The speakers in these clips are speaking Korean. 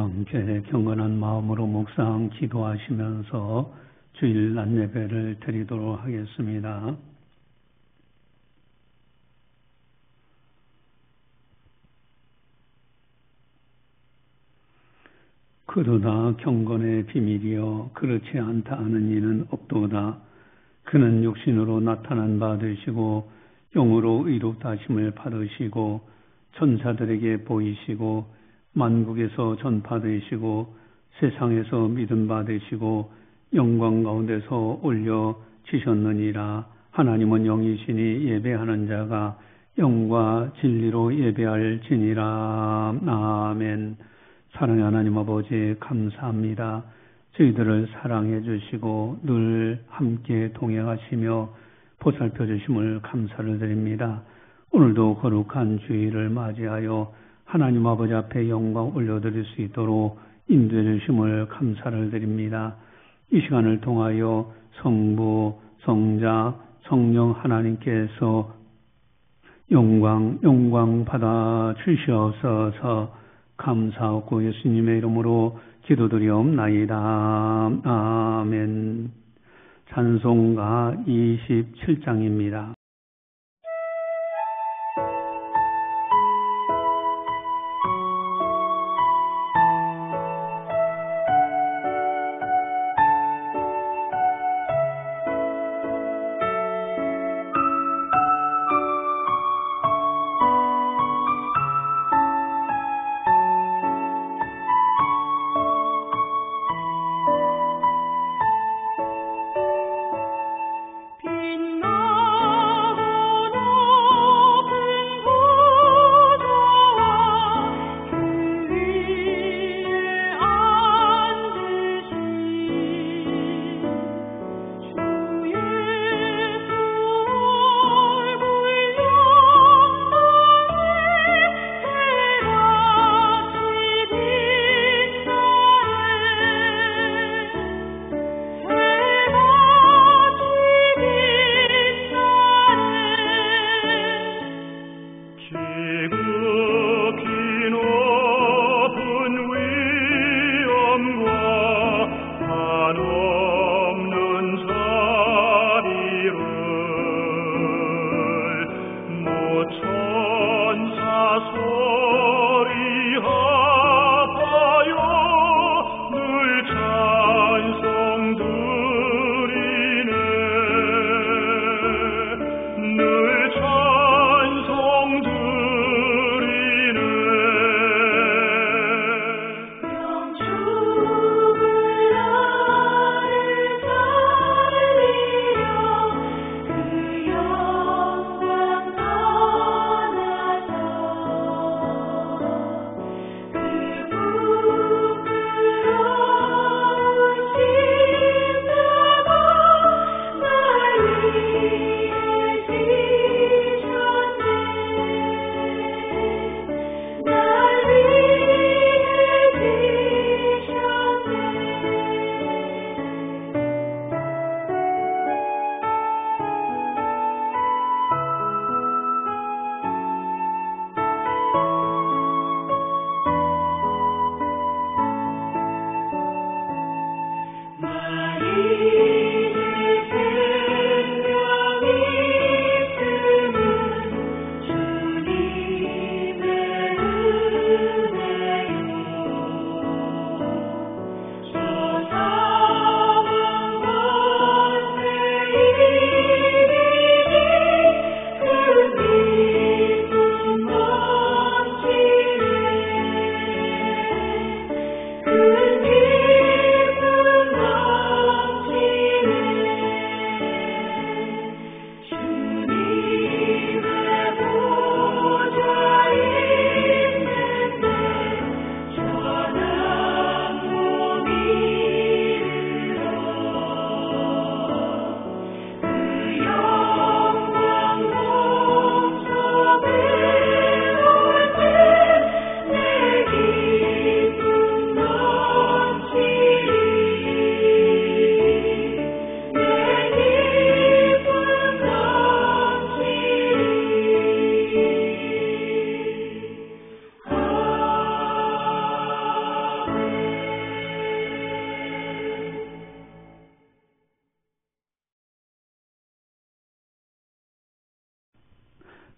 함께 경건한 마음으로 묵상 기도하시면서 주일 낮 예배를 드리도록 하겠습니다. 그러나 경건의 비밀이여 그렇지 않다 하는 이는 없도다. 그는 육신으로 나타난 바 되시고 영으로 의롭다 하심을 받으시고 천사들에게 보이시고 만국에서 전파되시고 세상에서 믿음 받으시고 영광 가운데서 올려지셨느니라. 하나님은 영이시니 예배하는 자가 영과 진리로 예배할지니라. 아멘. 사랑의 하나님 아버지 감사합니다. 저희들을 사랑해 주시고 늘 함께 동행하시며 보살펴 주심을 감사를 드립니다. 오늘도 거룩한 주일을 맞이하여 하나님 아버지 앞에 영광 올려드릴 수 있도록 인도해 주심을 감사를 드립니다. 이 시간을 통하여 성부, 성자, 성령 하나님께서 영광 받아 주시옵소서. 감사하고 예수님의 이름으로 기도드리옵나이다. 아멘. 찬송가 27장입니다. 빛나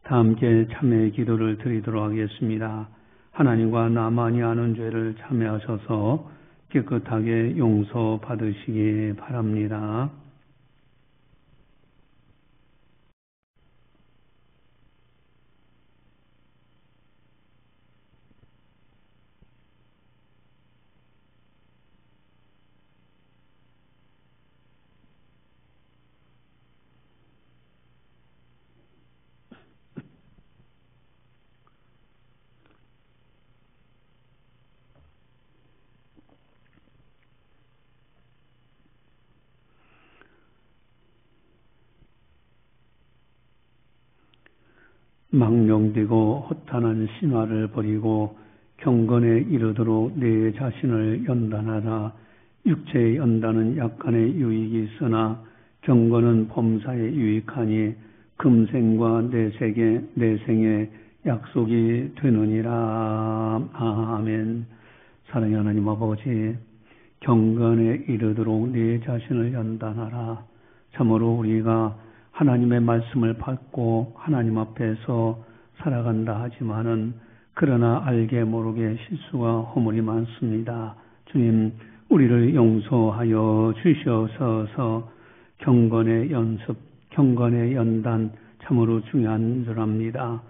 다 함께 참회의 기도를 드리도록 하겠습니다. 하나님과 나만이 아는 죄를 참회하셔서 깨끗하게 용서받으시기 바랍니다. 망령되고 허탄한 신화를 버리고 경건에 이르도록 내 자신을 연단하라. 육체의 연단은 약간의 유익이 있으나 경건은 범사에 유익하니 금생과 내생의 약속이 되느니라. 아멘. 사랑의 하나님 아버지, 경건에 이르도록 내 자신을 연단하라. 참으로 우리가 하나님의 말씀을 받고 하나님 앞에서 살아간다 하지만은 그러나 알게 모르게 실수와 허물이 많습니다. 주님, 우리를 용서하여 주시옵소서. 경건의 연습, 경건의 연단 참으로 중요한 줄 압니다.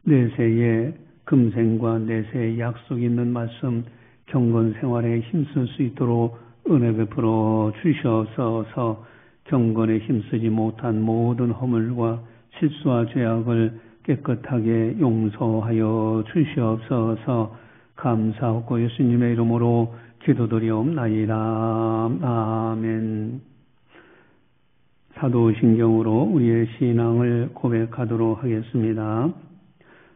내세의 금생과 내세의 약속이 있는 말씀, 경건 생활에 힘쓸 수 있도록 은혜 베풀어 주시옵소서. 경건에 힘쓰지 못한 모든 허물과 실수와 죄악을 깨끗하게 용서하여 주시옵소서. 감사하고 예수님의 이름으로 기도드리옵나이다. 아멘. 사도신경으로 우리의 신앙을 고백하도록 하겠습니다.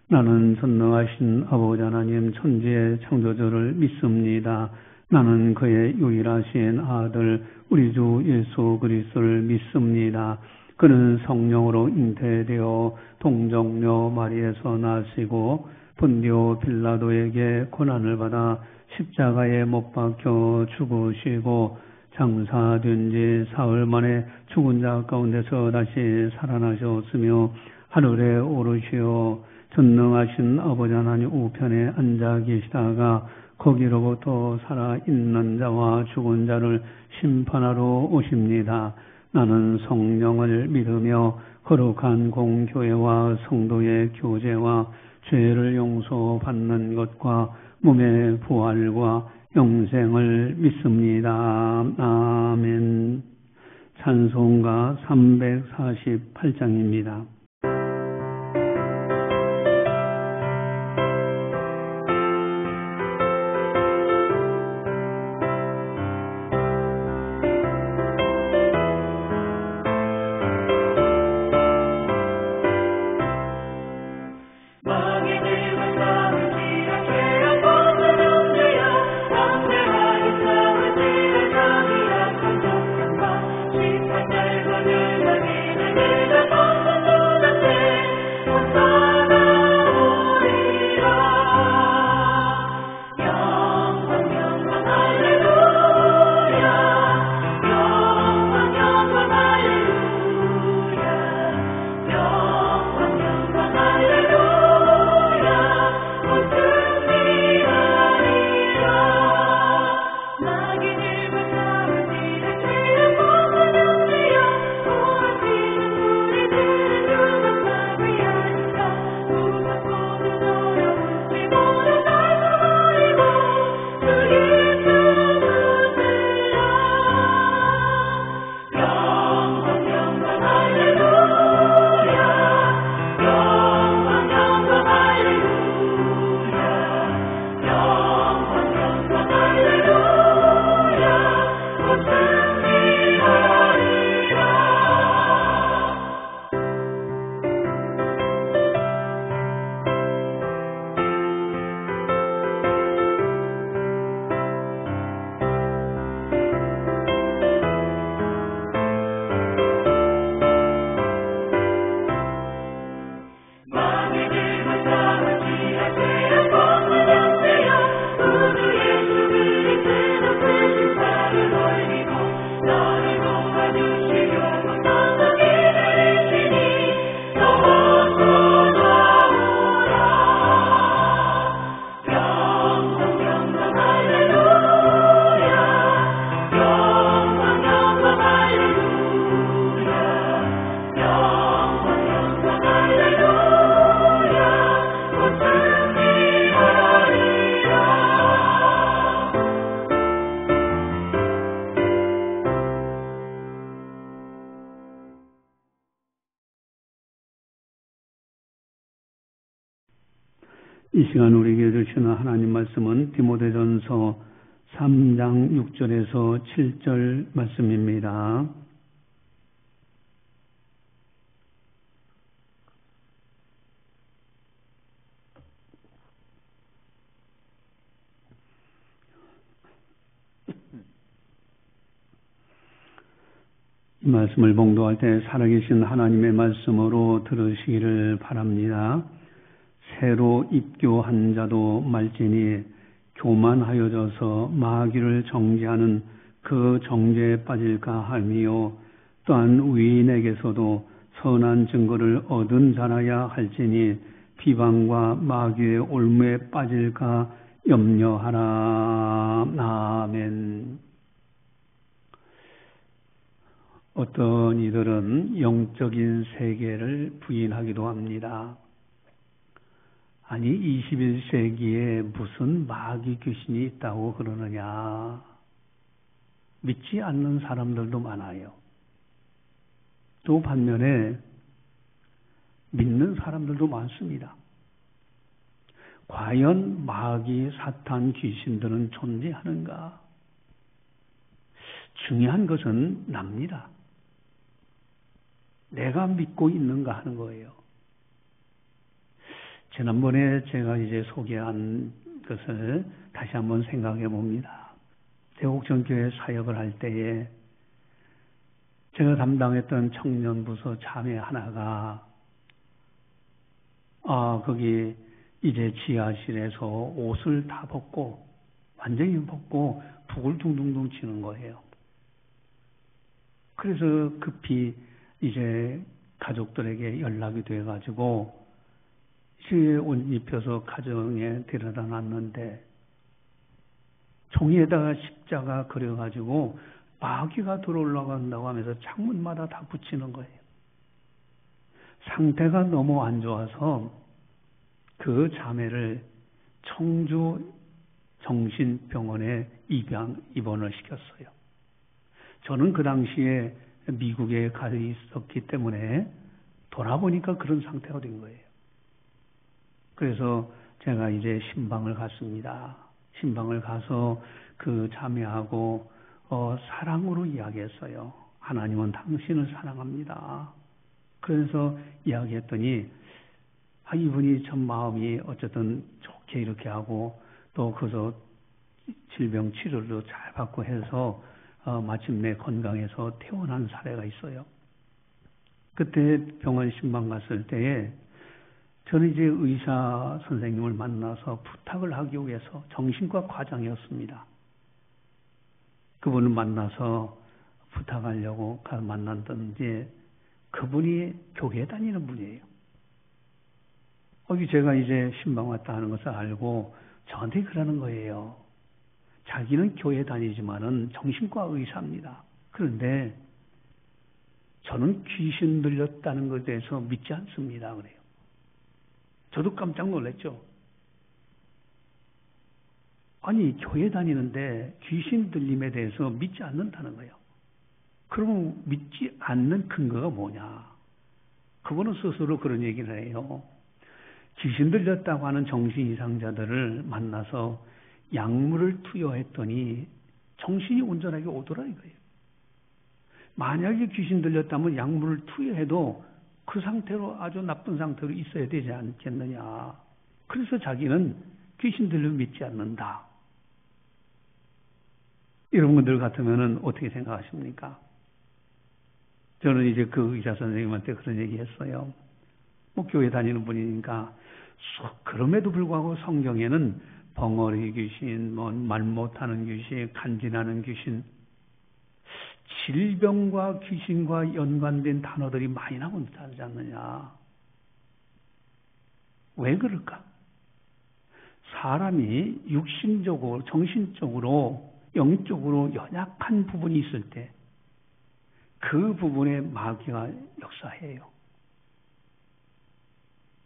나는 전능하신 아버지 하나님 천지의 창조주를 믿습니다. 나는 그의 유일하신 아들 우리 주 예수 그리스도를 믿습니다. 그는 성령으로 잉태되어 동정녀 마리에서 나시고 본디오 빌라도에게 고난을 받아 십자가에 못 박혀 죽으시고 장사된 지 사흘 만에 죽은 자 가운데서 다시 살아나셨으며 하늘에 오르시어 전능하신 아버지 하나님 우편에 앉아 계시다가 거기로부터 살아있는 자와 죽은 자를 심판하러 오십니다. 나는 성령을 믿으며 거룩한 공교회와 성도의 교제와 죄를 용서받는 것과 몸의 부활과 영생을 믿습니다. 아멘. 찬송가 348장입니다. 내가 이 시간 우리에게 주시는 하나님 말씀은 디모데전서 3장 6절에서 7절 말씀입니다. 이 말씀을 봉독할 때 살아계신 하나님의 말씀으로 들으시기를 바랍니다. 새로 입교한 자도 말지니 교만하여져서 마귀를 정죄하는 그 정죄에 빠질까 하며 또한 위인에게서도 선한 증거를 얻은 자라야 할지니 비방과 마귀의 올무에 빠질까 염려하라. 아멘. 어떤 이들은 영적인 세계를 부인하기도 합니다. 아니 21세기에 무슨 마귀 귀신이 있다고 그러느냐. 믿지 않는 사람들도 많아요. 또 반면에 믿는 사람들도 많습니다. 과연 마귀, 사탄, 귀신들은 존재하는가? 중요한 것은 납니다. 내가 믿고 있는가 하는 거예요. 지난번에 제가 이제 소개한 것을 다시 한번 생각해 봅니다. 대곡전교회 사역을 할 때에 제가 담당했던 청년부서 자매 하나가 거기 이제 지하실에서 옷을 다 벗고 완전히 벗고 북을 둥둥둥 치는 거예요. 그래서 급히 이제 가족들에게 연락이 돼가지고 시에 옷 입혀서 가정에 데려다 놨는데 종이에다가 십자가 그려가지고 마귀가 들어올라간다고 하면서 창문마다 다 붙이는 거예요. 상태가 너무 안 좋아서 그 자매를 청주 정신병원에 입원을 시켰어요. 저는 그 당시에 미국에 가 있었기 때문에 돌아보니까 그런 상태가 된 거예요. 그래서 제가 이제 신방을 갔습니다. 신방을 가서 그 자매하고 사랑으로 이야기했어요. 하나님은 당신을 사랑합니다. 그래서 이야기했더니 이분이 참 마음이 어쨌든 좋게 이렇게 하고 또 그저 질병 치료도 잘 받고 해서 마침내 건강해서 퇴원한 사례가 있어요. 그때 병원 신방 갔을 때에 저는 이제 의사 선생님을 만나서 부탁을 하기 위해서 정신과 과장이었습니다. 그분을 만나서 부탁하려고 만났던지 그분이 교회 다니는 분이에요. 제가 이제 신방 왔다 하는 것을 알고 저한테 그러는 거예요. 자기는 교회 다니지만은 정신과 의사입니다. 그런데 저는 귀신 들렸다는 것에 대해서 믿지 않습니다. 그래요. 저도 깜짝 놀랐죠. 아니 교회 다니는데 귀신 들림에 대해서 믿지 않는다는 거예요. 그러면 믿지 않는 근거가 뭐냐? 그분은 스스로 그런 얘기를 해요. 귀신 들렸다고 하는 정신 이상자들을 만나서 약물을 투여했더니 정신이 온전하게 오더라 이거예요. 만약에 귀신 들렸다면 약물을 투여해도 그 상태로 아주 나쁜 상태로 있어야 되지 않겠느냐. 그래서 자기는 귀신 들리면 믿지 않는다. 이런 분들 같으면 어떻게 생각하십니까? 저는 이제 그 의사 선생님한테 그런 얘기 했어요. 교회 다니는 분이니까 그럼에도 불구하고 성경에는 벙어리 귀신, 말 못하는 귀신, 간지나는 귀신, 질병과 귀신과 연관된 단어들이 많이 나오지 않느냐. 왜 그럴까? 사람이 육신적으로, 정신적으로, 영적으로 연약한 부분이 있을 때 그 부분에 마귀가 역사해요.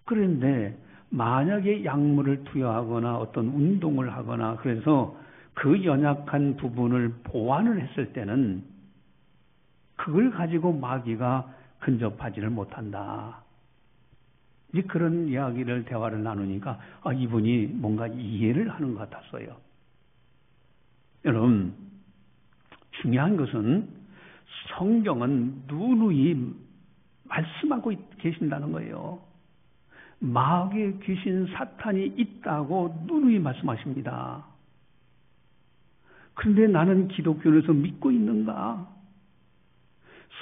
그런데 만약에 약물을 투여하거나 어떤 운동을 하거나 그래서 그 연약한 부분을 보완을 했을 때는 그걸 가지고 마귀가 근접하지를 못한다. 이제 그런 이야기를, 대화를 나누니까, 이분이 뭔가 이해를 하는 것 같았어요. 여러분, 중요한 것은 성경은 누누이 말씀하고 계신다는 거예요. 마귀의 귀신 사탄이 있다고 누누이 말씀하십니다. 그런데 나는 기독교에서 믿고 있는가?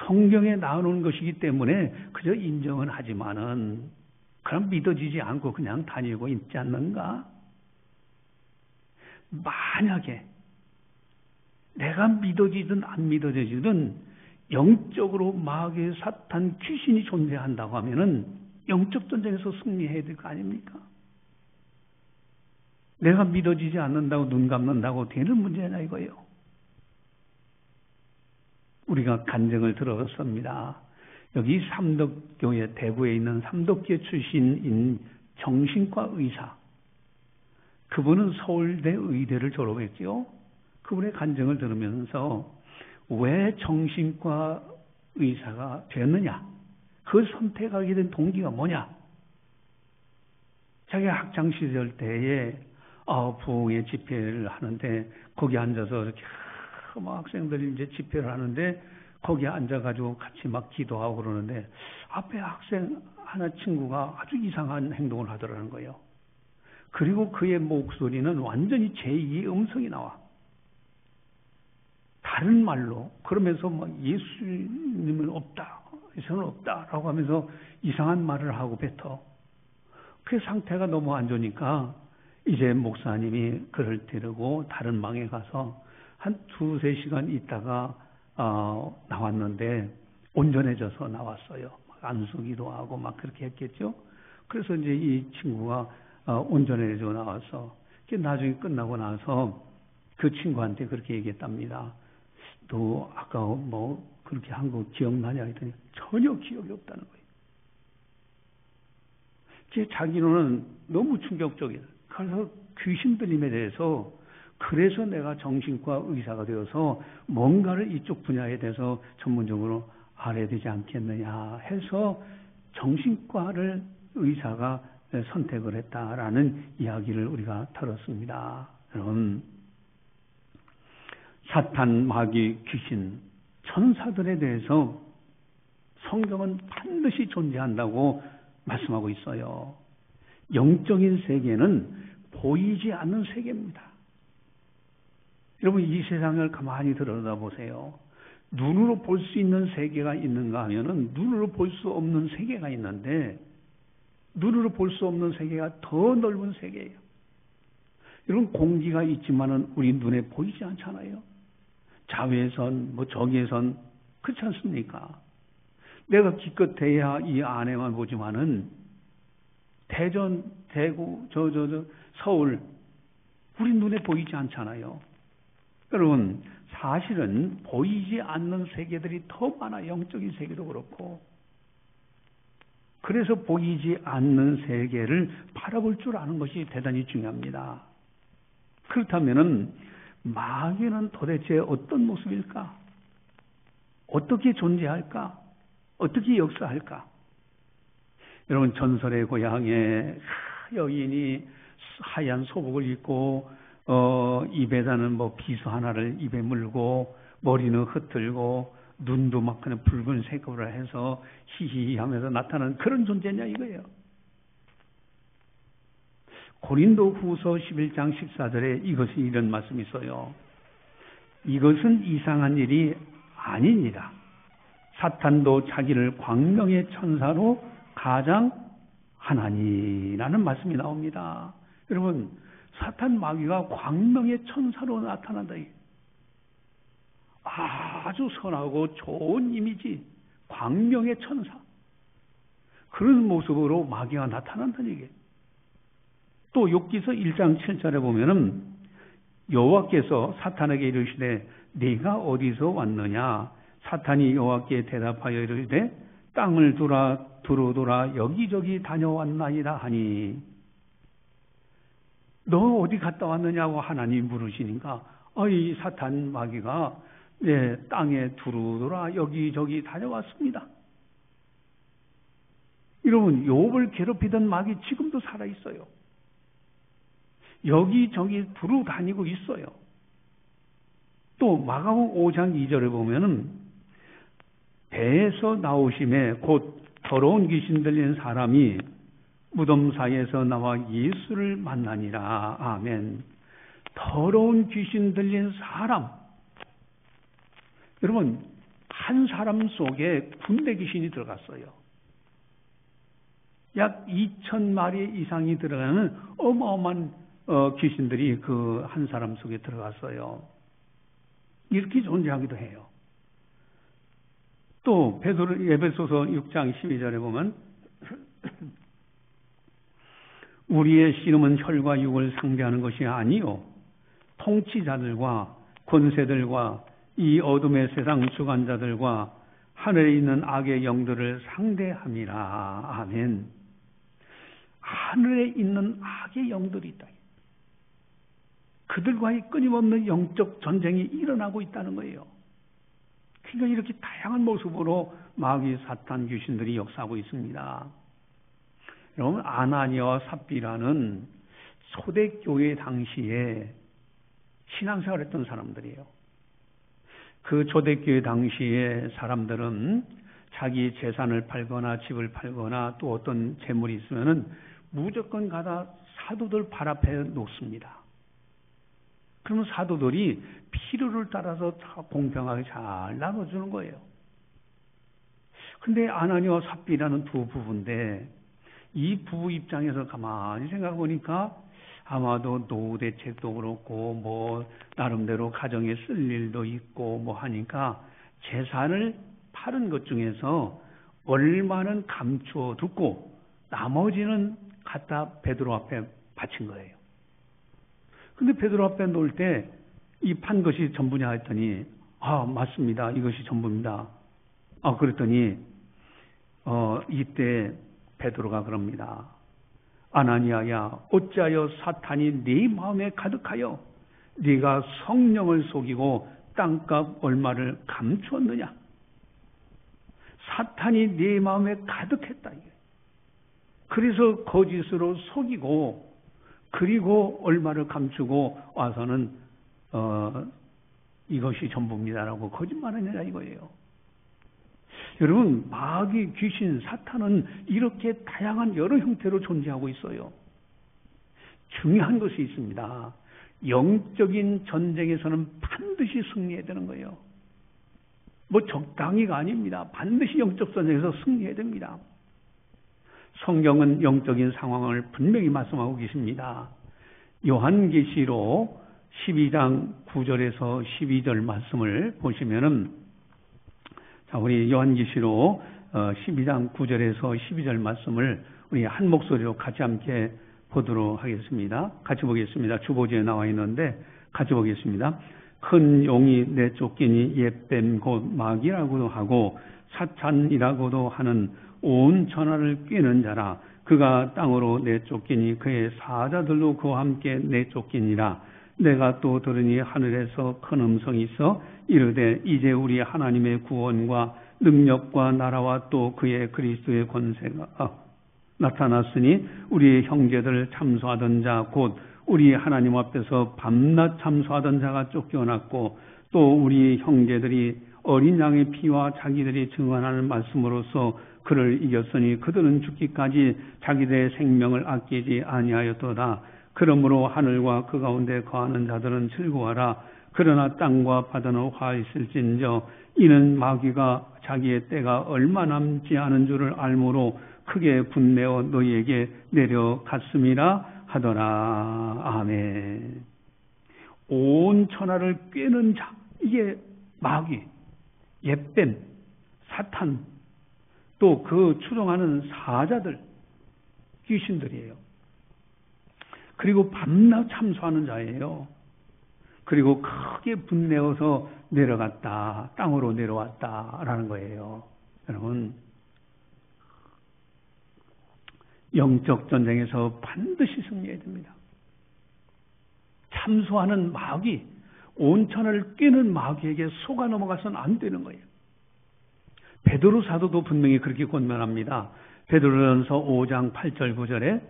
성경에 나오는 것이기 때문에 그저 인정은 하지만은 그럼 믿어지지 않고 그냥 다니고 있지 않는가? 만약에 내가 믿어지든 안 믿어지든 영적으로 마귀의 사탄 귀신이 존재한다고 하면은 영적 전쟁에서 승리해야 될 거 아닙니까? 내가 믿어지지 않는다고 눈 감는다고 되는 문제냐 이거예요. 우리가 간증을 들었습니다. 여기 삼덕교회, 대구에 있는 삼덕교 출신인 정신과 의사, 그분은 서울대 의대를 졸업했죠. 그분의 간증을 들으면서 왜 정신과 의사가 됐느냐, 그 선택하게 된 동기가 뭐냐. 자기 학창시절 때에 부흥회 집회를 하는데 거기 앉아서 이렇게 막 학생들이 이제 집회를 하는데 거기에 앉아가지고 같이 막 기도하고 그러는데 앞에 학생 하나 친구가 아주 이상한 행동을 하더라는 거예요. 그리고 그의 목소리는 완전히 제2의 음성이 나와. 다른 말로 그러면서 막 예수님은 없다, 예수는 없다라고 하면서 이상한 말을 하고 뱉어. 그 상태가 너무 안 좋으니까 이제 목사님이 그를 데리고 다른 방에 가서 한 2-3시간 있다가 나왔는데 온전해져서 나왔어요. 안수기도 하고 막 그렇게 했겠죠. 그래서 이제 이 친구가 온전해져 나와서 나중에 끝나고 나서 그 친구한테 그렇게 얘기했답니다. 너 아까 뭐 그렇게 한 거 기억나냐 했더니 전혀 기억이 없다는 거예요. 자기는 너무 충격적이다. 그래서 귀신 들림에 대해서 그래서 내가 정신과 의사가 되어서 뭔가를 이쪽 분야에 대해서 전문적으로 알아야 되지 않겠느냐 해서 정신과를 의사가 선택을 했다라는 이야기를 우리가 들었습니다. 여러분, 사탄, 마귀, 귀신, 천사들에 대해서 성경은 반드시 존재한다고 말씀하고 있어요. 영적인 세계는 보이지 않는 세계입니다. 여러분, 이 세상을 가만히 들여다보세요. 눈으로 볼 수 있는 세계가 있는가 하면은 눈으로 볼 수 없는 세계가 있는데, 눈으로 볼 수 없는 세계가 더 넓은 세계예요. 여러분, 공기가 있지만은 우리 눈에 보이지 않잖아요. 자외선, 적외선, 그렇지 않습니까? 내가 기껏해야 이 안에만 보지만은 대전, 대구, 서울, 우리 눈에 보이지 않잖아요. 여러분, 사실은 보이지 않는 세계들이 더 많아. 영적인 세계도 그렇고. 그래서 보이지 않는 세계를 바라볼 줄 아는 것이 대단히 중요합니다. 그렇다면은 마귀는 도대체 어떤 모습일까? 어떻게 존재할까? 어떻게 역사할까? 여러분, 전설의 고향에 여인이 하얀 소복을 입고 입에다는 비수 하나를 입에 물고 머리는 흩들고 눈도 막 그냥 붉은색으로 해서 히히 하면서 나타나는 그런 존재냐 이거예요. 고린도 후서 11장 14절에 이것이 이런 말씀이 있어요. 이것은 이상한 일이 아닙니다. 사탄도 자기를 광명의 천사로 가장하나니라는 말씀이 나옵니다. 여러분, 사탄 마귀가 광명의 천사로 나타난다. 아주 선하고 좋은 이미지, 광명의 천사. 그런 모습으로 마귀가 나타난다는 얘기예요. 또 욥기서 1장 7절에 보면은 여호와께서 사탄에게 이르시되 네가 어디서 왔느냐? 사탄이 여호와께 대답하여 이르시되 땅을 두루돌아 여기저기 다녀왔나이다 하니, 너 어디 갔다 왔느냐고 하나님 물으시니까 이 사탄 마귀가 땅에 두루돌아 여기저기 다녀왔습니다. 여러분, 욥을 괴롭히던 마귀 지금도 살아 있어요. 여기저기 두루 다니고 있어요. 또 마가복음 5장 2절에 보면은 배에서 나오심에 곧 더러운 귀신 들린 사람이 무덤 사이에서 나와 예수를 만나니라. 아멘. 더러운 귀신 들린 사람. 여러분, 한 사람 속에 군대 귀신이 들어갔어요. 약 2,000마리 이상이 들어가는 어마어마한 귀신들이 그 한 사람 속에 들어갔어요. 이렇게 존재하기도 해요. 또 에베소서 6장 12절에 보면 우리의 씨름은 혈과 육을 상대하는 것이 아니요 통치자들과 권세들과 이 어둠의 세상 주관자들과 하늘에 있는 악의 영들을 상대함이라. 아멘. 하늘에 있는 악의 영들이 있다. 그들과의 끊임없는 영적 전쟁이 일어나고 있다는 거예요. 그러니까 이렇게 다양한 모습으로 마귀, 사탄, 귀신들이 역사하고 있습니다. 여러분, 아나니아와 삽비라는 초대교회 당시에 신앙생활했던 사람들이에요. 그 초대교회 당시에 사람들은 자기 재산을 팔거나 집을 팔거나 또 어떤 재물이 있으면은 무조건 가다 사도들 발 앞에 놓습니다. 그러면 사도들이 필요를 따라서 공평하게 잘 나눠주는 거예요. 근데 아나니아와 삽비라는 두 부부인데 이 부부 입장에서 가만히 생각해 보니까 아마도 노후 대책도 그렇고 뭐 나름대로 가정에 쓸 일도 있고 뭐 하니까 재산을 파는 것 중에서 얼마는 감추어 두고 나머지는 갖다 베드로 앞에 바친 거예요. 근데 베드로 앞에 놓을 때 이 판 것이 전부냐 했더니 맞습니다. 이것이 전부입니다. 그랬더니 이때 베드로가 그럽니다. 아나니아야, 어찌하여 사탄이 네 마음에 가득하여 네가 성령을 속이고 땅값 얼마를 감추었느냐? 사탄이 네 마음에 가득했다. 그래서 거짓으로 속이고 그리고 얼마를 감추고 와서는 이것이 전부입니다라고 거짓말하느냐 이거예요. 여러분, 마귀, 귀신, 사탄은 이렇게 다양한 여러 형태로 존재하고 있어요. 중요한 것이 있습니다. 영적인 전쟁에서는 반드시 승리해야 되는 거예요. 뭐 적당히가 아닙니다. 반드시 영적 전쟁에서 승리해야 됩니다. 성경은 영적인 상황을 분명히 말씀하고 계십니다. 요한계시록 12장 9절에서 12절 말씀을 보시면은, 자, 우리 요한계시록 12장 9절에서 12절 말씀을 우리 한 목소리로 같이 함께 보도록 하겠습니다. 같이 보겠습니다. 주보지에 나와 있는데 같이 보겠습니다. 큰 용이 내쫓기니 옛뱀 곧 마귀라고도 하고 사탄이라고도 하는 온 천하를 꿰는 자라. 그가 땅으로 내쫓기니 그의 사자들도 그와 함께 내쫓기니라. 내가 또 들으니 하늘에서 큰 음성이 있어 이르되 이제 우리 하나님의 구원과 능력과 나라와 또 그의 그리스도의 권세가 나타났으니 우리의 형제들 참소하던 자 곧 우리 하나님 앞에서 밤낮 참소하던 자가 쫓겨났고 또 우리 형제들이 어린 양의 피와 자기들이 증언하는 말씀으로써 그를 이겼으니 그들은 죽기까지 자기들의 생명을 아끼지 아니하였도다. 그러므로 하늘과 그 가운데 거하는 자들은 즐거워하라. 그러나 땅과 바다는 화 있을진저 이는 마귀가 자기의 때가 얼마 남지 않은 줄을 알므로 크게 분내어 너희에게 내려갔음이라 하더라. 아멘. 온 천하를 꿰는 자, 이게 마귀, 옛뱀, 사탄, 또 그 추종하는 사자들, 귀신들이에요. 그리고 밤낮 참소하는 자예요. 그리고 크게 분내어서 내려갔다, 땅으로 내려왔다라는 거예요. 여러분, 영적 전쟁에서 반드시 승리해야 됩니다. 참소하는 마귀, 온 천하를 꿰는 마귀에게 속아 넘어가서는 안 되는 거예요. 베드로 사도도 분명히 그렇게 권면합니다. 베드로전서 5장 8절 9절에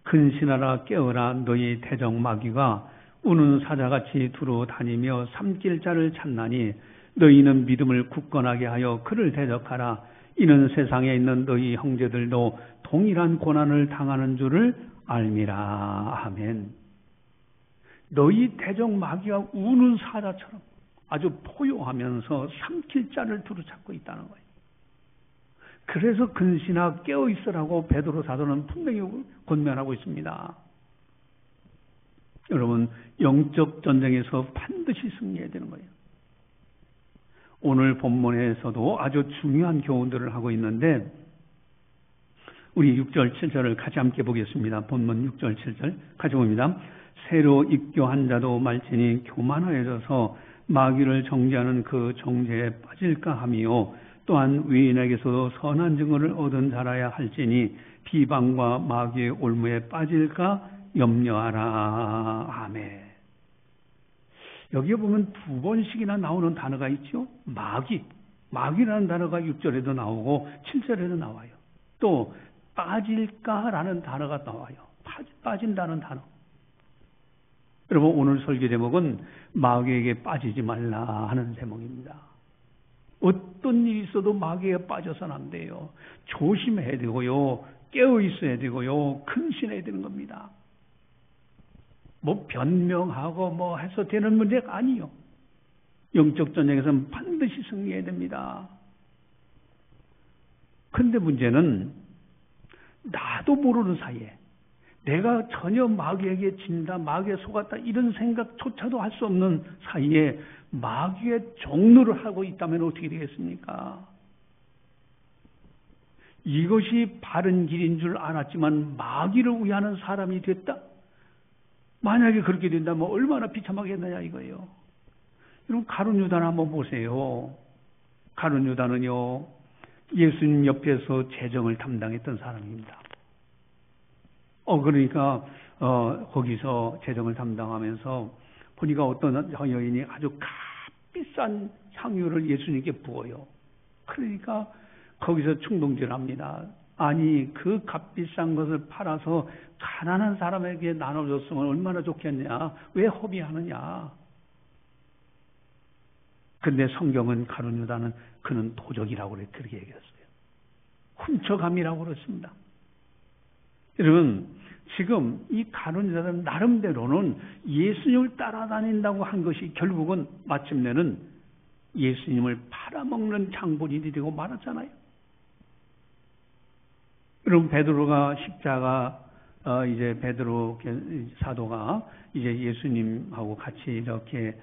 근신하라 깨어라 너희 대적 마귀가 우는 사자같이 두루 다니며 삼킬 자를 찾나니 너희는 믿음을 굳건하게 하여 그를 대적하라. 이는 세상에 있는 너희 형제들도 동일한 고난을 당하는 줄을 알미라. 아멘. 너희 대적 마귀가 우는 사자처럼 아주 포효하면서 삼킬 자를 두루 찾고 있다는 거예요. 그래서 근신하 깨어 있으라고 베드로 사도는 분명히 권면하고 있습니다. 여러분, 영적 전쟁에서 반드시 승리해야 되는 거예요. 오늘 본문에서도 아주 중요한 교훈들을 하고 있는데 우리 6절 7절을 같이 함께 보겠습니다. 본문 6절 7절 같이 봅니다. 새로 입교한 자도 말지니 교만하여져서 마귀를 정죄하는 그 정죄에 빠질까 하며 또한 위인에게서도 선한 증거를 얻은 자라야 할지니 비방과 마귀의 올무에 빠질까 염려하라. 아멘. 여기에 보면 두 번씩이나 나오는 단어가 있죠. 마귀라는 단어가 6절에도 나오고 7절에도 나와요. 또 빠질까라는 단어가 나와요. 빠진다는 단어. 여러분, 오늘 설교 제목은 마귀에게 빠지지 말라 하는 제목입니다. 어떤 일이 있어도 마귀에 빠져서는 안 돼요. 조심해야 되고요. 깨어 있어야 되고요. 근신해야 되는 겁니다. 뭐 변명하고 해서 되는 문제가 아니요. 영적 전쟁에서는 반드시 승리해야 됩니다. 근데 문제는 나도 모르는 사이에 내가 전혀 마귀에게 진다, 마귀에 속았다 이런 생각조차도 할 수 없는 사이에 마귀의 종로를 하고 있다면 어떻게 되겠습니까? 이것이 바른 길인 줄 알았지만 마귀를 위하는 사람이 됐다? 만약에 그렇게 된다면 얼마나 비참하겠느냐 이거예요. 여러분, 가룟 유다를 한번 보세요. 가룟 유다는요, 예수님 옆에서 재정을 담당했던 사람입니다. 그러니까 거기서 재정을 담당하면서 보니까 어떤 여인이 아주 값비싼 향유를 예수님께 부어요. 그러니까 거기서 충동질을 합니다. 아니, 그 값비싼 것을 팔아서 가난한 사람에게 나눠줬으면 얼마나 좋겠냐. 왜 허비하느냐. 근데 성경은 가룟 유다는 그는 도적이라고 그렇게 얘기했어요. 훔쳐감이라고 그랬습니다. 여러분, 지금 이 가룟 유다는 나름대로는 예수님을 따라다닌다고 한 것이 결국은 마침내는 예수님을 팔아먹는 장본인이 되고 말았잖아요. 여러분, 베드로가 십자가 이제 베드로 사도가 이제 예수님하고 같이 이렇게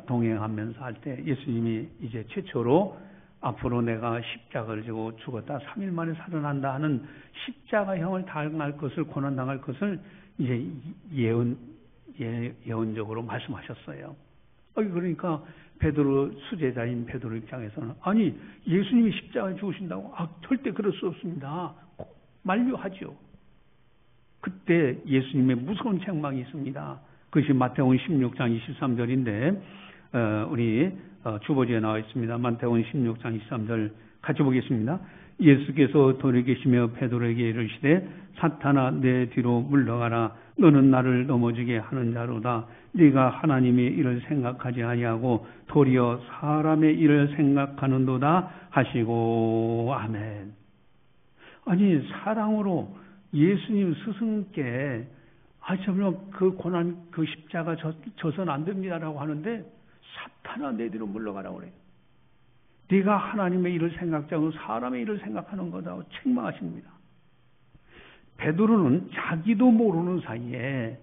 동행하면서 할 때 예수님이 이제 최초로 앞으로 내가 십자가를 지고 죽었다 3일 만에 살아난다 하는 십자가형을 당할 것을, 고난당할 것을 이제 예언적으로 말씀하셨어요. 그러니까 베드로, 수제자인 베드로 입장에서는 아니, 예수님이 십자가에 죽으신다고? 절대 그럴 수 없습니다. 만류하죠. 그때 예수님의 무서운 책망이 있습니다. 그것이 마태복음 16장 23절인데 우리 주보지에 나와 있습니다. 마태복음 16장 23절 같이 보겠습니다. 예수께서 돌이키시며 베드로에게 이르시되 사탄아 내 뒤로 물러가라. 너는 나를 넘어지게 하는 자로다. 네가 하나님의 일을 생각하지 아니하고 도리어 사람의 일을 생각하는도다 하시고. 아멘. 아니, 사랑으로 예수님 스승께 정말 그 고난, 그 십자가 져서는 안 됩니다라고 하는데 사탄아 내 뒤로 물러가라고 그래요. 네가 하나님의 일을 생각지 않고 사람의 일을 생각하는 거다고 책망하십니다. 베드로는 자기도 모르는 사이에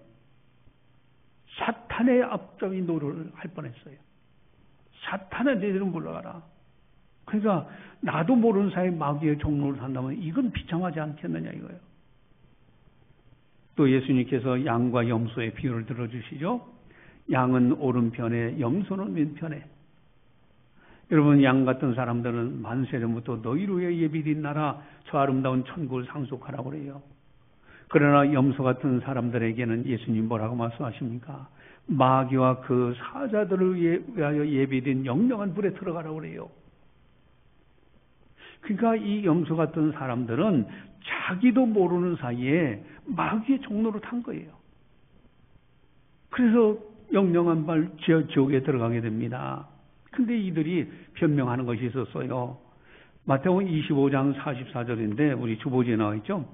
사탄의 앞잡이 노릇을 할 뻔했어요. 사탄아 내 뒤로 물러가라. 그러니까 나도 모르는 사이에 마귀의 종로를 한다면 이건 비참하지 않겠느냐 이거예요. 또 예수님께서 양과 염소의 비유를 들어주시죠. 양은 오른편에, 염소는 왼편에. 여러분, 양 같은 사람들은 만세 전부터 너희로 예비된 나라, 저 아름다운 천국을 상속하라고 그래요. 그러나 염소 같은 사람들에게는 예수님 뭐라고 말씀하십니까? 마귀와 그 사자들을 위하여 예비된 영영한 불에 들어가라고 그래요. 그러니까 이 염소 같은 사람들은 자기도 모르는 사이에 마귀의 종로로 탄 거예요. 그래서 영영한 발 지옥에 들어가게 됩니다. 근데 이들이 변명하는 것이 있었어요. 마태복음 25장 44절인데 우리 주보지에 나와 있죠.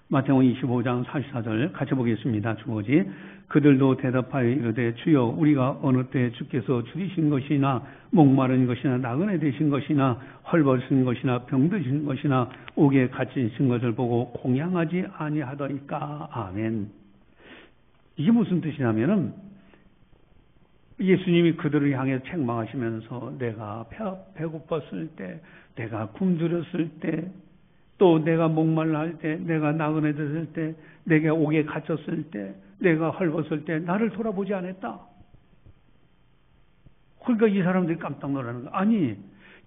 마태복음 25장 44절 같이 보겠습니다. 주보지. 그들도 대답하여 이르되 주여 우리가 어느 때 주께서 줄이신 것이나 목마른 것이나 나그네 되신 것이나 헐벗은 것이나 병드신 것이나 옥에 갇히신 것을 보고 공양하지 아니하더이까. 아멘. 이게 무슨 뜻이냐면은 예수님이 그들을 향해 책망하시면서 내가 배고팠을 때, 내가 굶주렸을 때, 또 내가 목말라 할 때, 내가 나그네 됐을 때, 내가 옥에 갇혔을 때, 내가 헐벗을 때 나를 돌아보지 않았다. 그러니까 이 사람들이 깜짝 놀라는 거야. 아니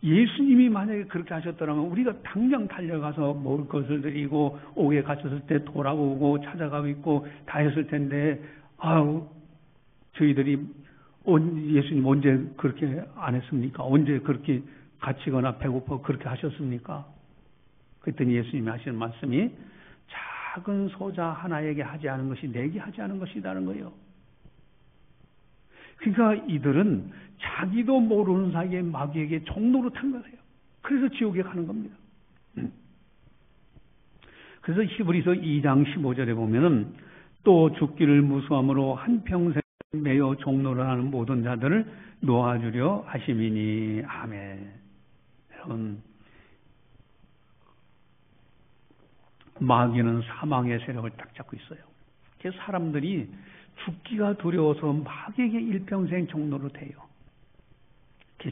예수님이 만약에 그렇게 하셨더라면 우리가 당장 달려가서 먹을 것을 드리고 옥에 갇혔을 때 돌아오고 찾아가고 있고 다 했을 텐데 아우 저희들이 예수님 언제 그렇게 안 했습니까? 언제 그렇게 갇히거나 배고파 그렇게 하셨습니까? 그랬더니 예수님이 하시는 말씀이 작은 소자 하나에게 하지 않은 것이 내게 하지 않은 것이라는 거예요. 그러니까 이들은 자기도 모르는 사이에 마귀에게 종로로 탄 거예요. 그래서 지옥에 가는 겁니다. 그래서 히브리서 2장 15절에 보면은 또 죽기를 무수함으로 한평생 매여 종로를 하는 모든 자들을 놓아주려 하심이니. 아멘. 여러분, 마귀는 사망의 세력을 딱 잡고 있어요. 그래서 사람들이 죽기가 두려워서 마귀에게 일평생 종로로 돼요.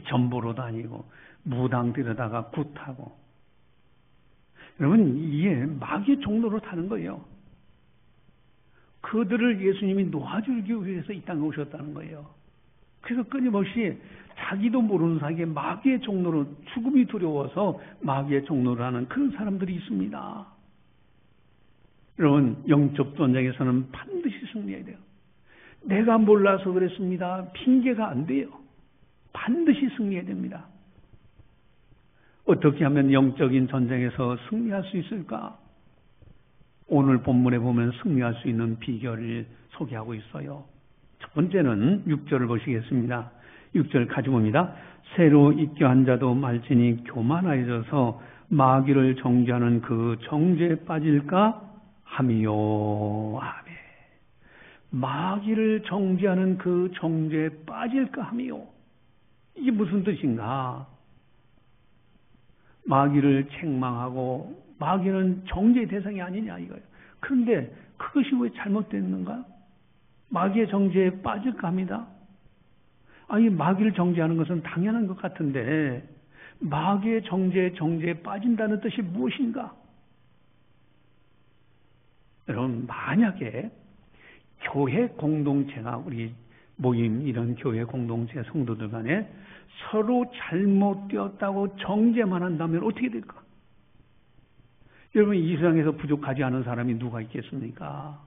전보로 다니고 무당 들여다가 굿하고. 여러분 이게 마귀의 종로로 타는 거예요. 그들을 예수님이 놓아주기 위해서 이 땅에 오셨다는 거예요. 그래서 끊임없이 자기도 모르는 사이에 마귀의 종로로 죽음이 두려워서 마귀의 종로를 하는 그런 사람들이 있습니다. 여러분 영적 전쟁에서는 반드시 승리해야 돼요. 내가 몰라서 그랬습니다. 핑계가 안 돼요. 반드시 승리해야 됩니다. 어떻게 하면 영적인 전쟁에서 승리할 수 있을까? 오늘 본문에 보면 승리할 수 있는 비결을 소개하고 있어요. 첫 번째는 6절을 보시겠습니다. 6절 가지고 옵니다. 새로 입교 한 자도 말지니 교만하여져서 마귀를 정죄하는 그 정죄에 빠질까 함이요. 아멘. 마귀를 정죄하는 그 정죄에 빠질까 함이요. 이게 무슨 뜻인가? 마귀를 책망하고 마귀는 정죄의 대상이 아니냐 이거예요. 그런데 그것이 왜 잘못됐는가? 마귀의 정죄에 빠질까 합니다. 아니 마귀를 정죄하는 것은 당연한 것 같은데 마귀의 정죄에 빠진다는 뜻이 무엇인가? 여러분 만약에 교회 공동체가 우리 모임 이런 교회 공동체 성도들 간에 서로 잘못되었다고 정죄만 한다면 어떻게 될까? 여러분 이 세상에서 부족하지 않은 사람이 누가 있겠습니까?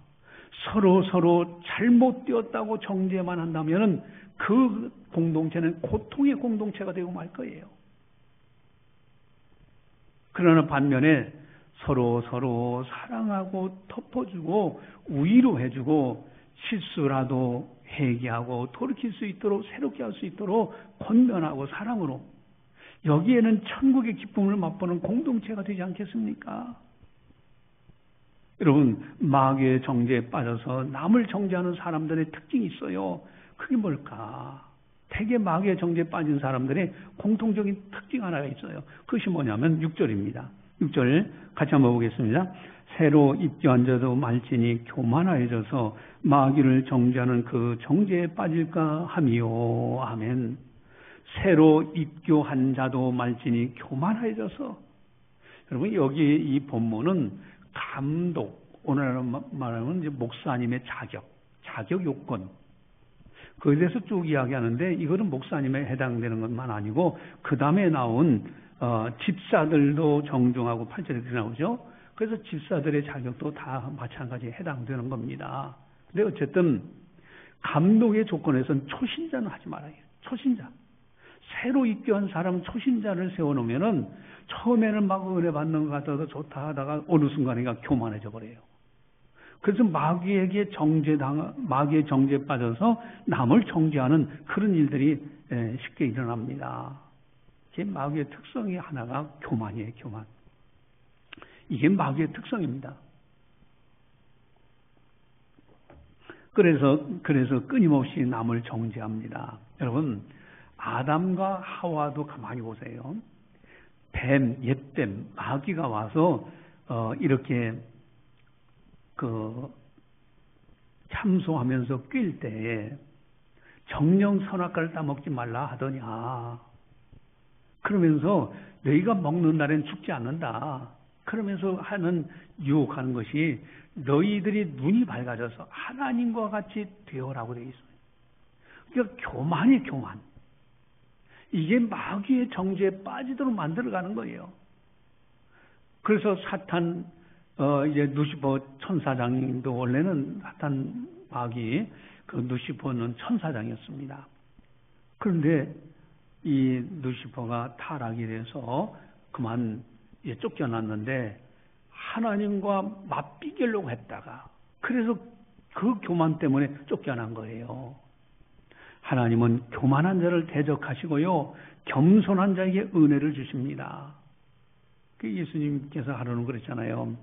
서로 잘못되었다고 정죄만 한다면 그 공동체는 고통의 공동체가 되고 말 거예요. 그러나 반면에 서로 사랑하고 덮어주고 위로해주고 실수라도 회개하고 돌이킬 수 있도록 새롭게 할 수 있도록 권면하고 사랑으로 여기에는 천국의 기쁨을 맛보는 공동체가 되지 않겠습니까? 여러분 마귀의 정죄에 빠져서 남을 정죄하는 사람들의 특징이 있어요. 그게 뭘까? 대개 마귀의 정죄에 빠진 사람들의 공통적인 특징 하나가 있어요. 그것이 뭐냐면 6절입니다. 6절 같이 한번 보겠습니다. 새로 입교한 자도 말지니 교만하여져서 마귀를 정죄하는 그 정죄에 빠질까 함이요. 아멘. 새로 입교한 자도 말지니 교만하여져서. 여러분 여기 이 본문은 감독, 오늘날로 말하면 이제 목사님의 자격 요건 그에 대해서 쭉 이야기하는데 이거는 목사님에 해당되는 것만 아니고 그 다음에 나온 집사들도 정중하고 8절에 그렇게 나오죠. 그래서 집사들의 자격도 다 마찬가지에 해당되는 겁니다. 근데 어쨌든 감독의 조건에서는 초신자는 하지 말아요. 초신자. 새로 입교한 사람 초신자를 세워놓으면은 처음에는 막 은혜 받는 것 같아서 좋다 하다가 어느 순간에가 교만해져 버려요. 그래서 마귀의 정죄에 빠져서 남을 정죄하는 그런 일들이 쉽게 일어납니다. 이게 마귀의 특성이 하나가 교만이에요, 교만. 이게 마귀의 특성입니다. 그래서 끊임없이 남을 정죄합니다. 여러분, 아담과 하와도 가만히 보세요. 옛뱀, 마귀가 와서 이렇게 참소하면서 낄 때에 정령 선악과를 따먹지 말라 하더냐. 그러면서 너희가 먹는 날엔 죽지 않는다. 그러면서 하는 유혹하는 것이 너희들이 눈이 밝아져서 하나님과 같이 되어라고 되어 있어요. 그러니까 교만. 이게 마귀의 정죄에 빠지도록 만들어가는 거예요. 그래서 사탄, 이제 누시퍼 천사장도 원래는 사탄 마귀, 그 누시퍼는 천사장이었습니다. 그런데 이 누시퍼가 타락이 돼서 그만 쫓겨났는데 하나님과 맞비기려고 했다가 그래서 그 교만 때문에 쫓겨난 거예요. 하나님은 교만한 자를 대적하시고요. 겸손한 자에게 은혜를 주십니다. 그 예수님께서 하루는 그랬잖아요.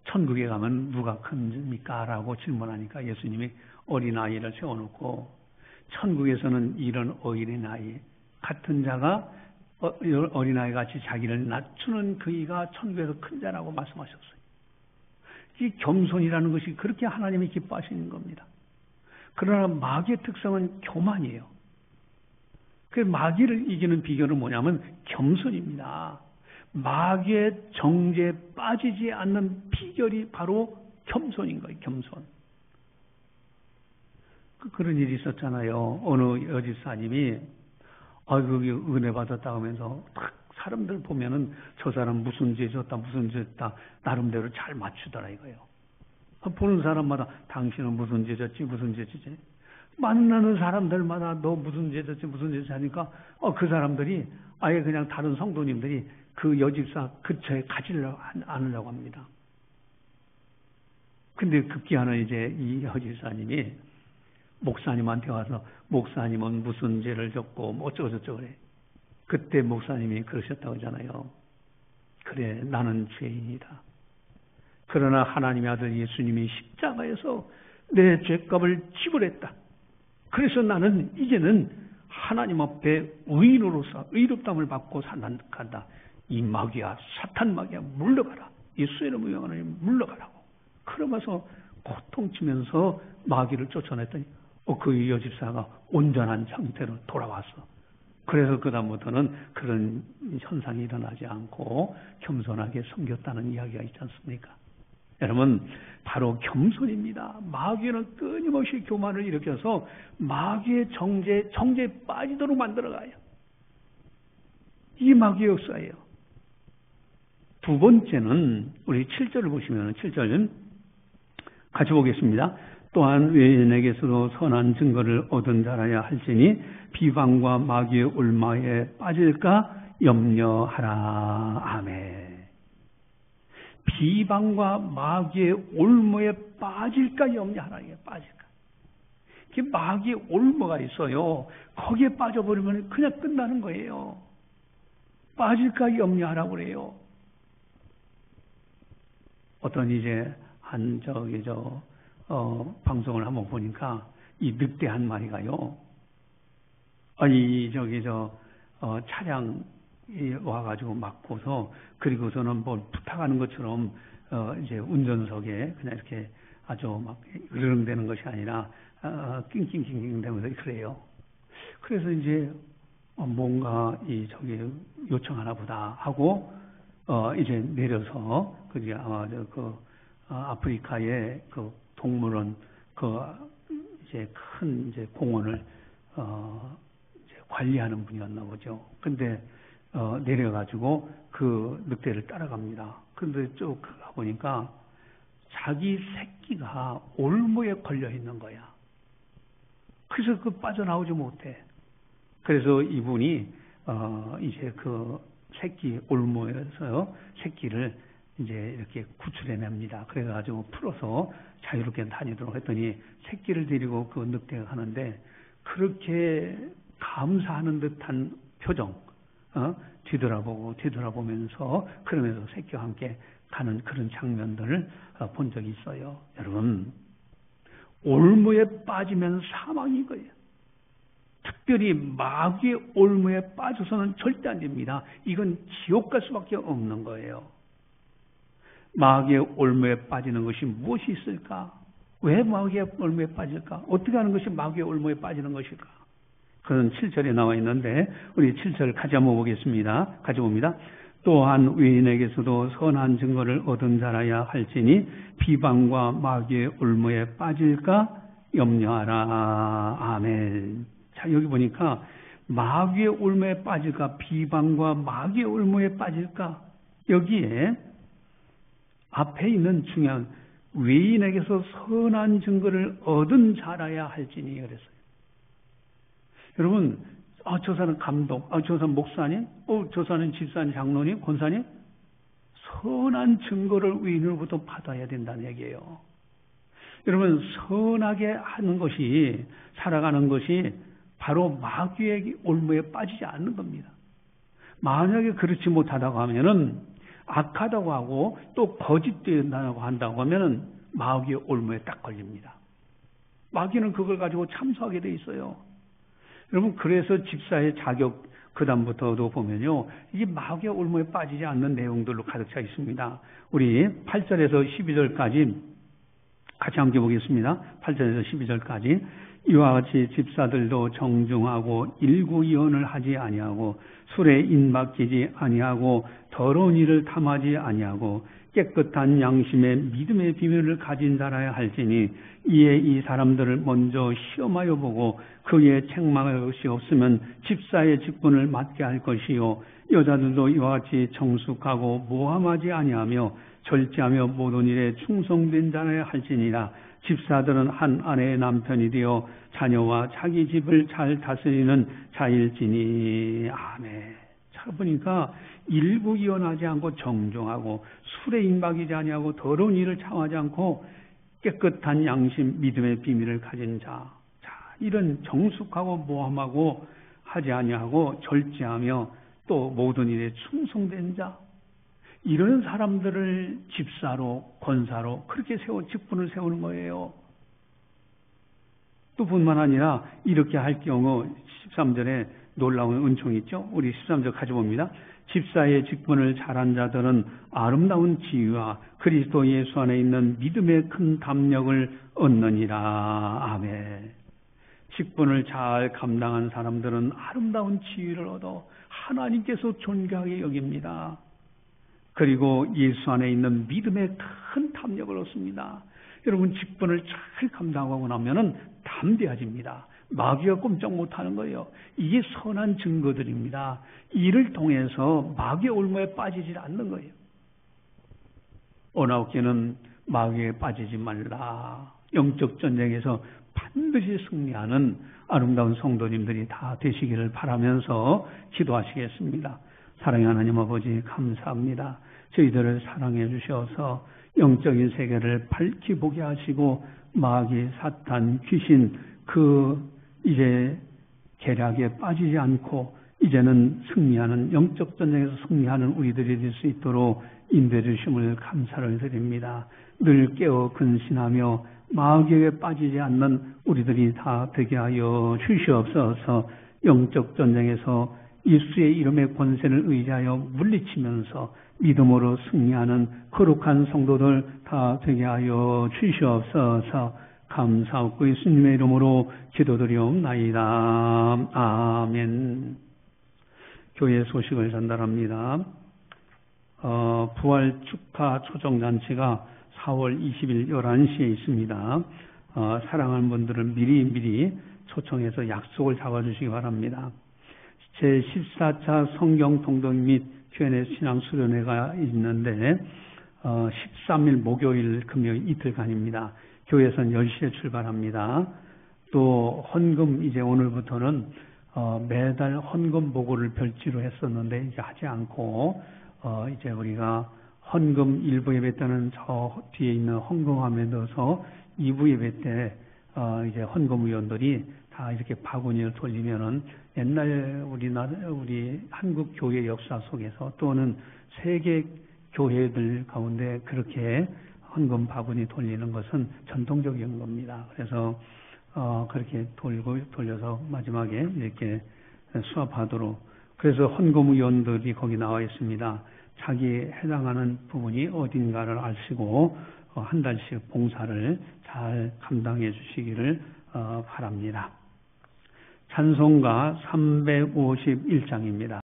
천국에 가면 누가 큽니까? 라고 질문하니까 예수님이 어린아이를 세워놓고 천국에서는 이런 어린아이 같은 자가 어린아이 같이 자기를 낮추는 그이가 천국에서 큰 자라고 말씀하셨어요. 이 겸손이라는 것이 그렇게 하나님이 기뻐하시는 겁니다. 그러나 마귀의 특성은 교만이에요. 그 마귀를 이기는 비결은 뭐냐면 겸손입니다. 마귀의 정죄에 빠지지 않는 비결이 바로 겸손인 거예요. 겸손. 그런 일이 있었잖아요. 어느 여집사님이 거기 은혜 받았다 하면서 딱 사람들 보면은 저 사람 무슨 죄 졌다 나름대로 잘 맞추더라 이거예요. 보는 사람마다 당신은 무슨 죄 졌지 만나는 사람들마다 너 무슨 죄 졌지 하니까 그 사람들이 아예 그냥 다른 성도님들이 그 여집사 근처에 가지려고 않으려고 합니다. 근데 급기야는 이제 이 여집사님이 목사님한테 와서 목사님은 무슨 죄를 졌고 뭐 어쩌고저쩌고 그래. 그때 목사님이 그러셨다고 하잖아요. 그래, 나는 죄인이다. 그러나 하나님의 아들 예수님이 십자가에서 내 죄값을 지불했다. 그래서 나는 이제는 하나님 앞에 의인으로서 의롭다함을 받고 산다. 이 마귀야, 사탄 마귀야, 물러가라. 예수의 이름으로 명하노니 물러가라고. 그러면서 고통치면서 마귀를 쫓아냈더니 그 여집사가 온전한 상태로 돌아왔어. 그래서 그다음부터는 그런 현상이 일어나지 않고 겸손하게 섬겼다는 이야기가 있지 않습니까? 여러분, 바로 겸손입니다. 마귀는 끊임없이 교만을 일으켜서 마귀의 정죄에 빠지도록 만들어가요. 이 마귀의 역사예요. 두 번째는 우리 7절을 보시면 7절은 같이 보겠습니다. 또한 외인에게서도 선한 증거를 얻은 자라야 할지니 비방과 마귀의 올마에 빠질까 염려하라. 아멘. 비방과 마귀의 올무에 빠질까 염려하라. 빠질까. 그 마귀의 올무가 있어요. 거기에 빠져버리면 그냥 끝나는 거예요. 빠질까 염려하라고 그래요. 어떤 이제 방송을 한번 보니까 이 늑대 한 마리가요. 차량이 와가지고 막고서 그리고서는 뭘 부탁하는 것처럼 이제 운전석에 그냥 이렇게 아주 막 으르렁대는 것이 아니라 낑낑낑낑 대면서 그래요. 그래서 이제 뭔가 요청하나 보다 하고 이제 내려서 그게 아마 아프리카의 그 동물원 이제 큰 공원을 이제 관리하는 분이었나 보죠. 근데 내려가지고 그 늑대를 따라갑니다. 근데 쭉 가보니까 자기 새끼가 올무에 걸려 있는 거야. 그래서 빠져나오지 못해. 그래서 이분이 이제 그 새끼 올무에서 새끼를 이제 이렇게 구출해냅니다. 그래가지고 풀어서 자유롭게 다니도록 했더니 새끼를 데리고 그 늑대가 가는데 그렇게 감사하는 듯한 표정, 뒤돌아보면서 그러면서 새끼와 함께 가는 그런 장면들을 본 적이 있어요. 여러분, 올무에 빠지면 사망인 거예요. 특별히 마귀의 올무에 빠져서는 절대 안 됩니다. 이건 지옥 갈 수밖에 없는 거예요. 마귀의 올무에 빠지는 것이 무엇이 있을까? 왜 마귀의 올무에 빠질까? 어떻게 하는 것이 마귀의 올무에 빠지는 것일까? 그건 7절에 나와 있는데 우리 7절 같이 한번 보겠습니다. 같이 봅니다. 또한 외인에게서도 선한 증거를 얻은 자라야 할지니 비방과 마귀의 올무에 빠질까 염려하라. 아멘. 자, 여기 보니까 마귀의 올무에 빠질까, 비방과 마귀의 올무에 빠질까, 여기에 앞에 있는 중요한 외인에게서 선한 증거를 얻은 자라야 할지니 그랬어요. 여러분, 저 사람 감독, 저 사람 목사님, 저 사람 집사님, 장로님, 권사님, 선한 증거를 외인으로부터 받아야 된다는 얘기예요. 여러분, 선하게 하는 것이, 살아가는 것이 바로 마귀의 올무에 빠지지 않는 겁니다. 만약에 그렇지 못하다고 하면은, 악하다고 하고 또 거짓된다고 한다고 하면은 마귀의 올무에 딱 걸립니다. 마귀는 그걸 가지고 참수하게 돼 있어요. 여러분, 그래서 집사의 자격 그다음부터도 보면요, 이게 마귀의 올무에 빠지지 않는 내용들로 가득 차 있습니다. 우리 8절에서 12절까지 같이 함께 보겠습니다. 8절에서 12절까지. 이와 같이 집사들도 정중하고 일구이언을 하지 아니하고 술에 인박히지 아니하고 더러운 일을 탐하지 아니하고 깨끗한 양심의 믿음의 비밀을 가진 자라야 할지니 이에 이 사람들을 먼저 시험하여 보고 그에 책망할 것이 없으면 집사의 직분을 맡게 할 것이요 여자들도 이와 같이 정숙하고 모함하지 아니하며 절제하며 모든 일에 충성된 자라야 할지니라. 집사들은 한 아내의 남편이 되어 자녀와 자기 집을 잘 다스리는 자일지니. 아멘. 자, 보니까 일구이언하지 않고 정중하고 술에 임박이지 아니하고 더러운 일을 참하지 않고 깨끗한 양심 믿음의 비밀을 가진 자. 자, 이런 정숙하고 모함하고 하지 아니하고 절제하며 또 모든 일에 충성된 자. 이런 사람들을 집사로, 권사로 그렇게 직분을 세우는 거예요. 또 뿐만 아니라 이렇게 할 경우 13절에 놀라운 은총이 있죠. 우리 13절 가져봅니다. 집사의 직분을 잘한 자들은 아름다운 지위와 그리스도 예수 안에 있는 믿음의 큰 담력을 얻느니라. 아멘. 직분을 잘 감당한 사람들은 아름다운 지위를 얻어 하나님께서 존귀하게 여깁니다. 그리고 예수 안에 있는 믿음의 큰 담력을 얻습니다. 여러분, 직분을 잘 감당하고 나면은 담대해집니다. 마귀가 꼼짝 못하는 거예요. 이게 선한 증거들입니다. 이를 통해서 마귀의 올무에 빠지지 않는 거예요. 오나우께는 마귀에 빠지지 말라. 영적 전쟁에서 반드시 승리하는 아름다운 성도님들이 다 되시기를 바라면서 기도하시겠습니다. 사랑의 하나님 아버지, 감사합니다. 저희들을 사랑해 주셔서 영적인 세계를 밝히 보게 하시고 마귀, 사탄, 귀신 이제 계략에 빠지지 않고 이제는 승리하는 영적 전쟁에서 승리하는 우리들이 될 수 있도록 인도해 주심을 감사를 드립니다. 늘 깨어 근신하며 마귀에게 빠지지 않는 우리들이 다 되게 하여 주시옵소서. 영적 전쟁에서 예수의 이름의 권세를 의지하여 물리치면서 믿음으로 승리하는 거룩한 성도들 다 되게 하여 주시옵소서. 감사하고 예수님의 이름으로 기도드리옵나이다. 아멘. 교회 소식을 전달합니다. 부활 축하 초정잔치가 4월 20일 11시에 있습니다. 사랑하는 분들을 미리 초청해서 약속을 잡아주시기 바랍니다. 제14차 성경통독 및 Q&A 신앙수련회가 있는데 13일 목요일 금요일 이틀간입니다. 교회에서는 10시에 출발합니다. 또 헌금 이제 오늘부터는 매달 헌금 보고를 별지로 했었는데 이제 하지 않고 이제 우리가 헌금 1부 예배 때는 저 뒤에 있는 헌금함에 넣어서 2부 예배 때 이제 헌금위원들이 다 이렇게 바구니를 돌리면은 옛날 우리 한국 교회 역사 속에서 또는 세계 교회들 가운데 그렇게 헌금 바구니 돌리는 것은 전통적인 겁니다. 그래서 그렇게 돌려서 마지막에 이렇게 수합하도록. 그래서 헌금위원들이 거기 나와 있습니다. 자기에 해당하는 부분이 어딘가를 아시고 한 달씩 봉사를 잘 감당해 주시기를 바랍니다. 찬송가 351장입니다.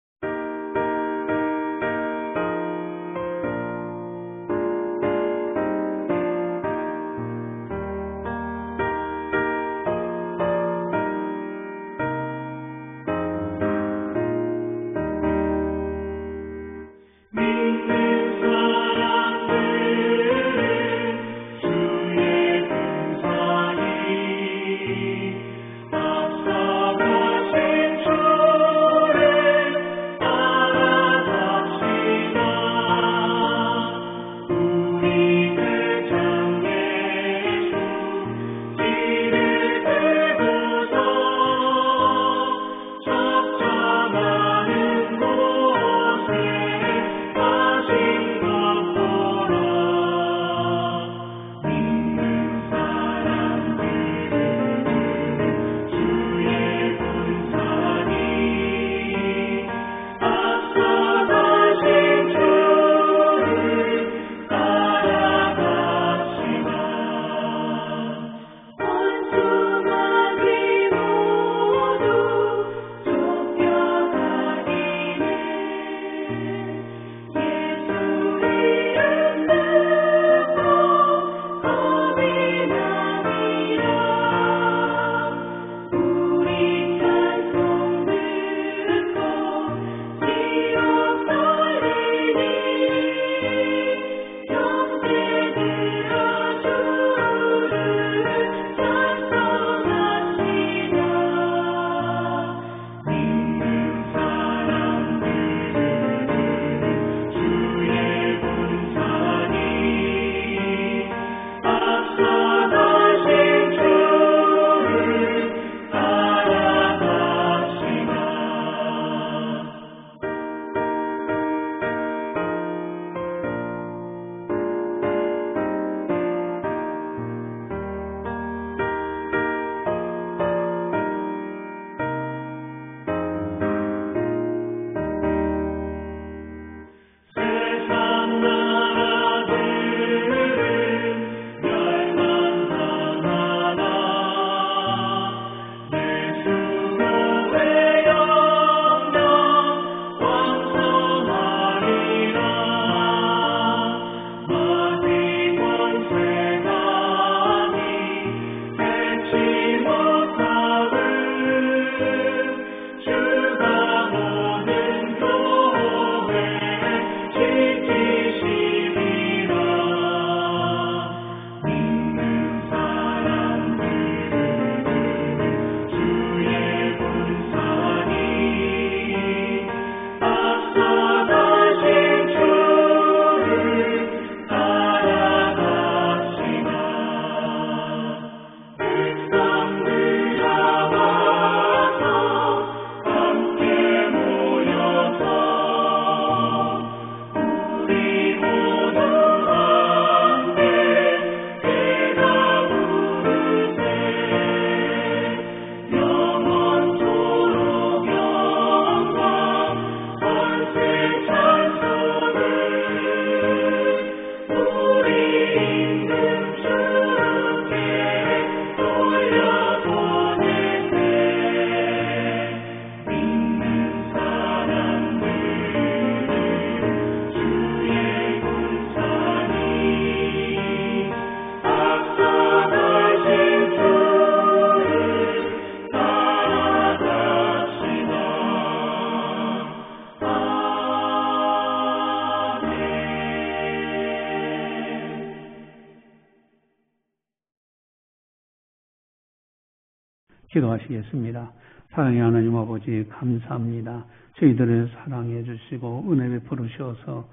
기도하시겠습니다. 사랑의 하나님 아버지 감사합니다. 저희들을 사랑해 주시고 은혜 베풀어 주셔서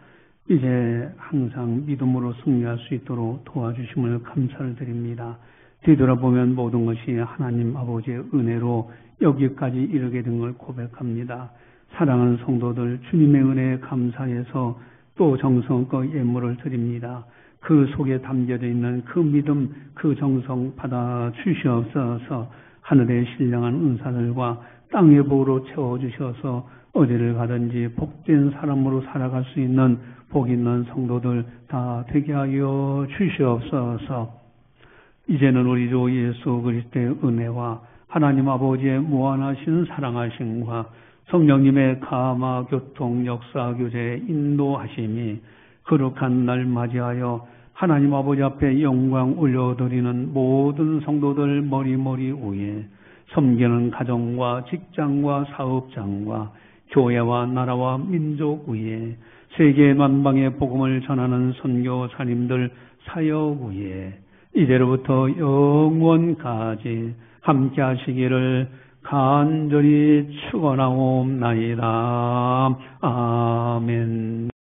이제 항상 믿음으로 승리할 수 있도록 도와주심을 감사를 드립니다. 뒤돌아보면 모든 것이 하나님 아버지의 은혜로 여기까지 이르게 된 걸 고백합니다. 사랑하는 성도들 주님의 은혜에 감사해서 또 정성껏 예물을 드립니다. 그 속에 담겨져 있는 그 믿음, 그 정성 받아 주시옵소서. 하늘의 신령한 은사들과 땅의 복으로 채워주셔서 어디를 가든지 복된 사람으로 살아갈 수 있는 복 있는 성도들 다 되게 하여 주시옵소서. 이제는 우리 주 예수 그리스도의 은혜와 하나님 아버지의 무한하신 사랑하심과 성령님의 감화 교통 역사 교제 인도하심이 거룩한 날 맞이하여 하나님 아버지 앞에 영광 올려드리는 모든 성도들 머리 위에 섬기는 가정과 직장과 사업장과 교회와 나라와 민족 위에 세계 만방의 복음을 전하는 선교사님들 사역 위에 이제로부터 영원까지 함께 하시기를 간절히 축원하옵나이다. 아멘.